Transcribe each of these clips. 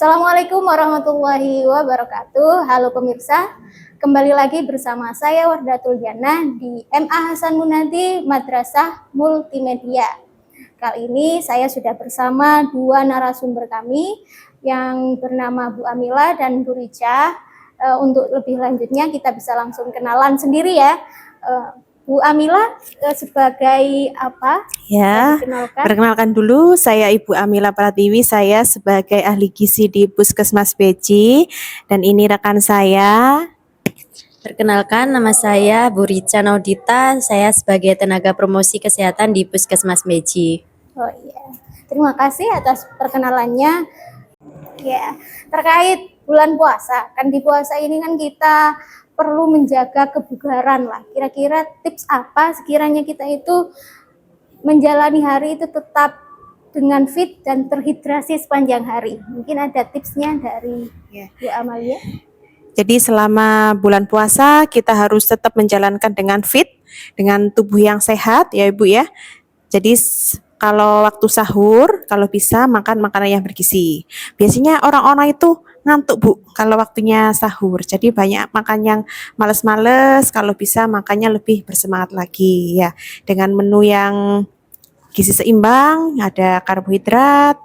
Assalamualaikum warahmatullahi wabarakatuh. Halo pemirsa, kembali lagi bersama saya Wardatul Jannah di MA Hasan Munadi Madrasah Multimedia. Kali ini saya sudah bersama dua narasumber kami yang bernama Bu Amila dan Bu Rica. Untuk lebih lanjutnya kita bisa langsung kenalan sendiri ya. Bu Amila sebagai apa? Ya, perkenalkan dulu, saya Ibu Amila Pratiwi, saya sebagai ahli gizi di Puskesmas Beji, dan ini rekan saya. Perkenalkan, nama saya Bu Rica Naudita, saya sebagai tenaga promosi kesehatan di Puskesmas Beji. Oh iya, terima kasih atas perkenalannya. Ya, terkait bulan puasa, kan di puasa ini kan kita perlu menjaga kebugaran lah. Kira-kira tips apa sekiranya kita itu menjalani hari itu tetap dengan fit dan terhidrasi sepanjang hari? Mungkin ada tipsnya dari Bu Amalia. Jadi selama bulan puasa kita harus tetap menjalankan dengan fit, dengan tubuh yang sehat ya Ibu ya. Jadi kalau waktu sahur, kalau bisa makan makanan yang bergizi. Biasanya orang-orang itu ngantuk Bu kalau waktunya sahur. Jadi banyak makan yang males-males, kalau bisa makannya lebih bersemangat lagi ya. Dengan menu yang gizi seimbang, ada karbohidrat,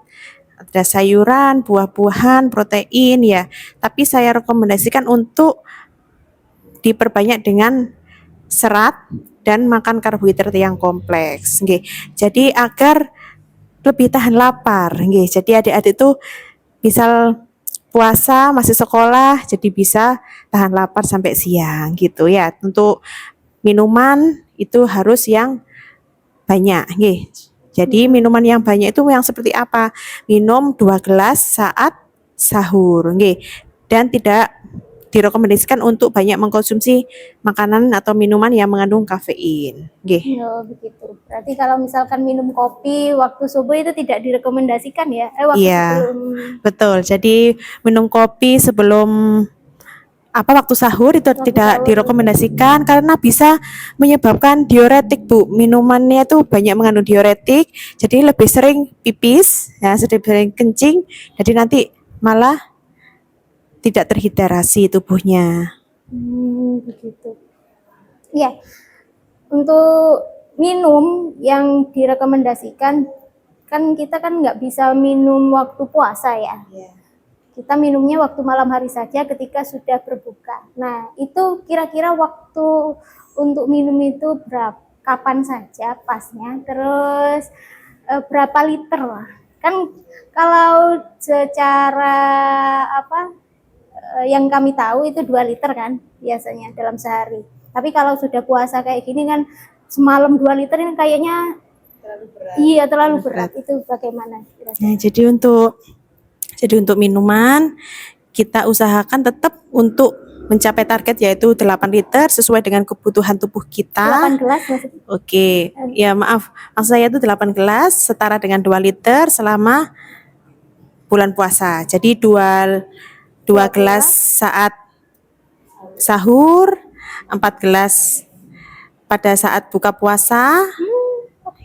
ada sayuran, buah-buahan, protein ya. Tapi saya rekomendasikan untuk diperbanyak dengan serat dan makan karbohidrat yang kompleks. Nggih. Jadi agar lebih tahan lapar. Nggih. Jadi adik-adik itu misal puasa masih sekolah, jadi bisa tahan lapar sampai siang gitu ya. Untuk minuman itu harus yang banyak. Nggih. Jadi minuman yang banyak itu yang seperti apa? Minum 2 gelas saat sahur. Nggih. Dan tidak direkomendasikan untuk banyak mengkonsumsi makanan atau minuman yang mengandung kafein. Nggih. Oh, begitu. Berarti kalau misalkan minum kopi waktu subuh itu tidak direkomendasikan ya? Iya, betul. Jadi minum kopi sebelum waktu sahur itu tidak direkomendasikan karena bisa menyebabkan diuretik Bu. Minumannya itu banyak mengandung diuretik, jadi lebih sering pipis, ya, sering kencing, jadi nanti malah tidak terhidrasi tubuhnya. Begitu. Iya. Untuk minum yang direkomendasikan, kan kita kan nggak bisa minum waktu puasa ya. Kita minumnya waktu malam hari saja ketika sudah berbuka. Nah, itu kira-kira waktu untuk minum itu kapan saja pasnya, terus berapa liter lah. Kan kalau secara yang kami tahu itu 2 liter kan biasanya dalam sehari. Tapi kalau sudah puasa kayak gini kan semalam 2 liter ini kayaknya terlalu berat. Iya, terlalu berat. Itu bagaimana? Nah, jadi untuk minuman kita usahakan tetap untuk mencapai target yaitu 8 liter sesuai dengan kebutuhan tubuh kita. 8 gelas maksudnya? Oke. Ya, maaf saya itu 8 gelas setara dengan 2 liter selama bulan puasa. Jadi 2 gelas saat sahur, 4 gelas pada saat buka puasa.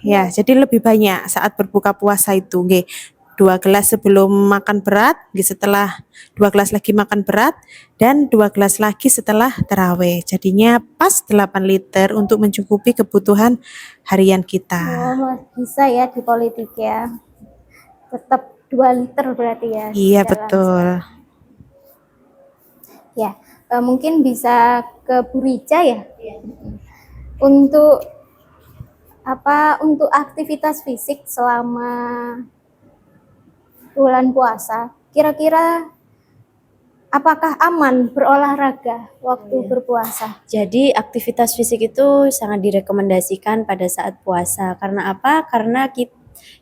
Ya, jadi lebih banyak saat berbuka puasa itu, nggih. 2 gelas sebelum makan berat, setelah 2 gelas lagi makan berat, dan 2 gelas lagi setelah tarawih. Jadinya pas 8 liter untuk mencukupi kebutuhan harian kita. Oh, bisa ya di politik ya. Tetap 2 liter berarti ya. Iya, betul. Ya, mungkin bisa ke Bu Rica ya. Untuk aktivitas fisik selama bulan puasa, kira-kira apakah aman berolahraga waktu berpuasa? Jadi aktivitas fisik itu sangat direkomendasikan pada saat puasa. Karena apa? Karena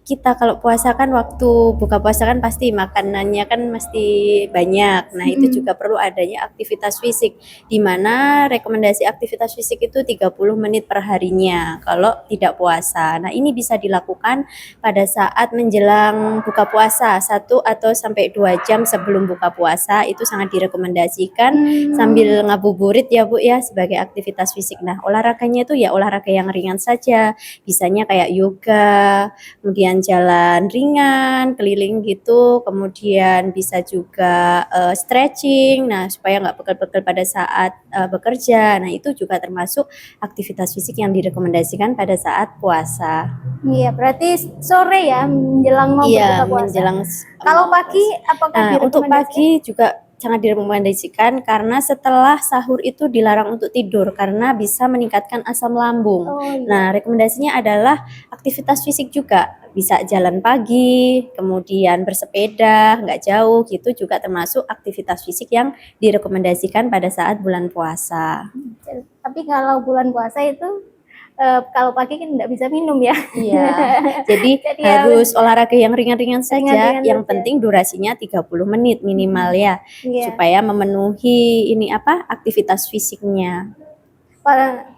kita kalau puasa kan waktu buka puasa kan pasti makanannya kan mesti banyak. Nah, itu juga perlu adanya aktivitas fisik, di mana rekomendasi aktivitas fisik itu 30 menit per harinya kalau tidak puasa. Nah, ini bisa dilakukan pada saat menjelang buka puasa 1 atau sampai 2 jam sebelum buka puasa, itu sangat direkomendasikan sambil ngabuburit ya Bu ya sebagai aktivitas fisik. Nah, olahraganya itu ya olahraga yang ringan saja, bisanya kayak yoga, kemudian kemudian jalan ringan, keliling gitu, kemudian bisa juga stretching, nah supaya nggak pegel-pegel pada saat bekerja. Nah itu juga termasuk aktivitas fisik yang direkomendasikan pada saat puasa. Iya, berarti sore ya menjelang mau Iya, berbuka puasa. menjelang Kalau mau pagi puasa. apakah Nah, untuk direkomendasikan? pagi juga sangat direkomendasikan karena setelah sahur itu dilarang untuk tidur karena bisa meningkatkan asam lambung. Oh iya. Nah, rekomendasinya adalah aktivitas fisik juga. Bisa jalan pagi, kemudian bersepeda, nggak jauh gitu juga termasuk aktivitas fisik yang direkomendasikan pada saat bulan puasa. Tapi kalau bulan puasa itu kalau pagi kan nggak bisa minum ya. Iya, jadi Jadi harus olahraga yang ringan-ringan saja, ringan-ringan yang saja. penting durasinya 30 menit minimal ya, Iya. supaya memenuhi ini apa aktivitas fisiknya.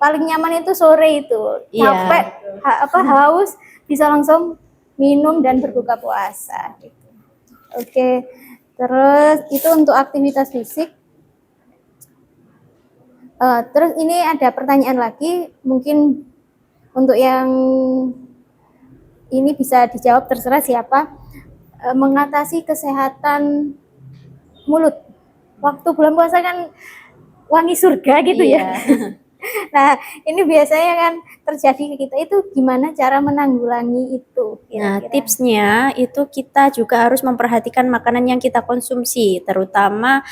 Paling nyaman itu sore itu. Iya. Capek, haus bisa langsung minum dan berbuka puasa gitu. Oke. Terus itu untuk aktivitas fisik. Terus ini ada pertanyaan lagi, mungkin untuk yang ini bisa dijawab terserah siapa. Mengatasi kesehatan mulut. Waktu bulan puasa kan wangi surga gitu Iya. ya. Nah, ini biasanya kan terjadi ke kita, itu gimana cara menanggulangi itu Nah, kira-kira? tipsnya itu kita juga harus memperhatikan makanan yang kita konsumsi, terutama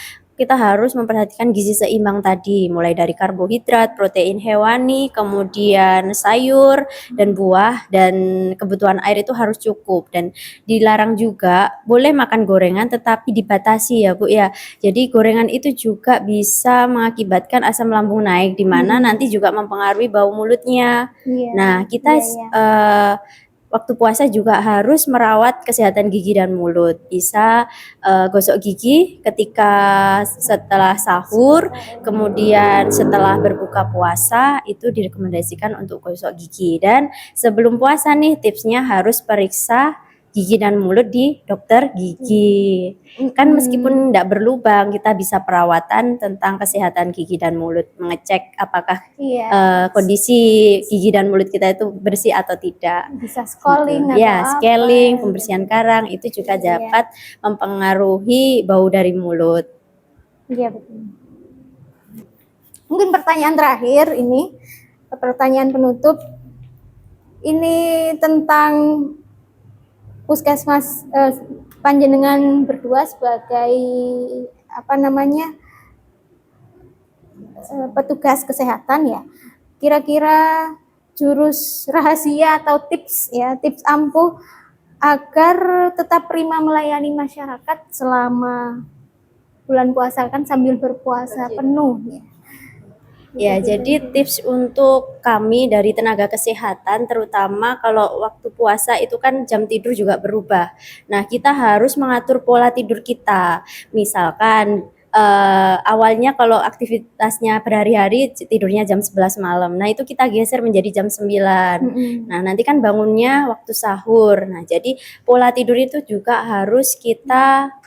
kita harus memperhatikan gizi seimbang tadi, mulai dari karbohidrat, protein hewani, kemudian sayur dan buah, dan kebutuhan air itu harus cukup. Dan dilarang juga boleh makan gorengan tetapi dibatasi ya Bu ya. Jadi gorengan itu juga bisa mengakibatkan asam lambung naik, di mana nanti juga mempengaruhi bau mulutnya. Iya. Nah, kita waktu puasa juga harus merawat kesehatan gigi dan mulut. Bisa gosok gigi ketika setelah sahur, kemudian setelah berbuka puasa itu direkomendasikan untuk gosok gigi. Dan sebelum puasa nih tipsnya harus periksa gigi dan mulut di dokter gigi. Kan meskipun tidak berlubang, kita bisa perawatan tentang kesehatan gigi dan mulut, mengecek apakah kondisi gigi dan mulut kita itu bersih atau tidak. Bisa scaling atau Ya, apa. scaling, pembersihan karang itu juga dapat mempengaruhi bau dari mulut. Iya betul. Mungkin pertanyaan terakhir ini, pertanyaan penutup. Ini tentang puskesmas, panjenengan berdua sebagai petugas kesehatan ya. Kira-kira jurus rahasia atau tips ampuh agar tetap prima melayani masyarakat selama bulan puasa, kan sambil berpuasa penuh ya. Ya, jadi tips untuk kami dari tenaga kesehatan, terutama kalau waktu puasa itu kan jam tidur juga berubah. Nah, kita harus mengatur pola tidur kita. Misalkan awalnya kalau aktivitasnya berhari-hari tidurnya jam 11 malam. Nah, itu kita geser menjadi jam 9. Nah, nanti kan bangunnya waktu sahur. Nah, jadi pola tidur itu juga harus kita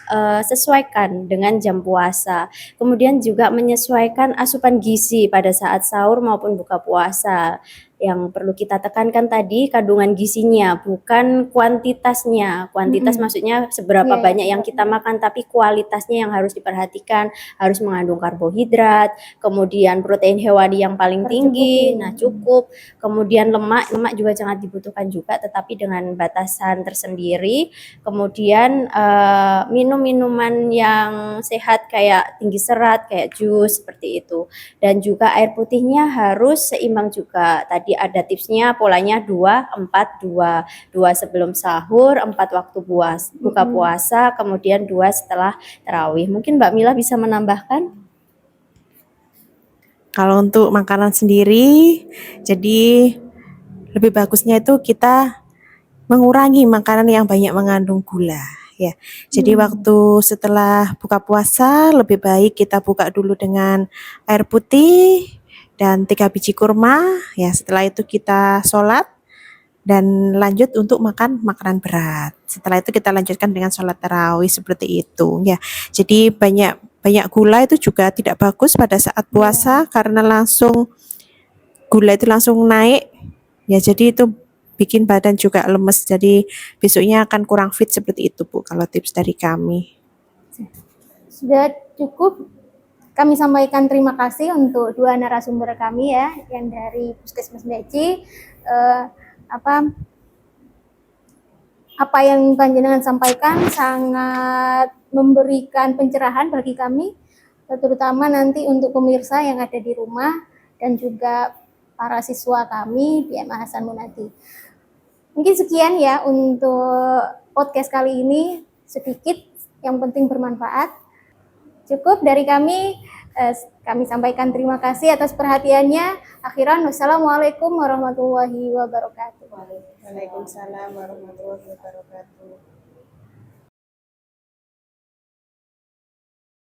sesuaikan dengan jam puasa. Kemudian juga menyesuaikan asupan gizi pada saat sahur maupun buka puasa. Yang perlu kita tekankan tadi kandungan gizinya, bukan kuantitasnya. Kuantitas maksudnya seberapa banyak yang kita makan, tapi kualitasnya yang harus diperhatikan. Harus mengandung karbohidrat, kemudian protein hewani yang paling tinggi, nah cukup. Kemudian lemak juga sangat dibutuhkan juga, tetapi dengan batasan tersendiri. Kemudian minum minuman yang sehat kayak tinggi serat, kayak jus seperti itu. Dan juga air putihnya harus seimbang juga. Tadi ada tipsnya, polanya 2-4-2. 2 sebelum sahur, 4 waktu buka puasa, kemudian 2 setelah tarawih. Mungkin Mbak Mila bisa menambahkan? Kalau untuk makanan sendiri, jadi lebih bagusnya itu kita mengurangi makanan yang banyak mengandung gula. Ya, jadi waktu setelah buka puasa lebih baik kita buka dulu dengan air putih dan 3 biji kurma. Ya, setelah itu kita sholat dan lanjut untuk makan makanan berat. Setelah itu kita lanjutkan dengan sholat tarawih seperti itu. Ya, jadi banyak gula itu juga tidak bagus pada saat puasa karena gula itu langsung naik. Ya, jadi itu bikin badan juga lemes. Jadi besoknya akan kurang fit seperti itu Bu kalau tips dari kami. Sudah cukup kami sampaikan terima kasih untuk dua narasumber kami ya, yang dari Puskesmas Beci. Apa yang panjenengan sampaikan sangat memberikan pencerahan bagi kami, terutama nanti untuk pemirsa yang ada di rumah dan juga para siswa kami di MA Hasan Munadi. Mungkin sekian ya untuk podcast kali ini, sedikit yang penting bermanfaat. Cukup dari kami, kami sampaikan terima kasih atas perhatiannya. Akhiran, wassalamualaikum warahmatullahi wabarakatuh. Waalaikumsalam warahmatullahi wabarakatuh.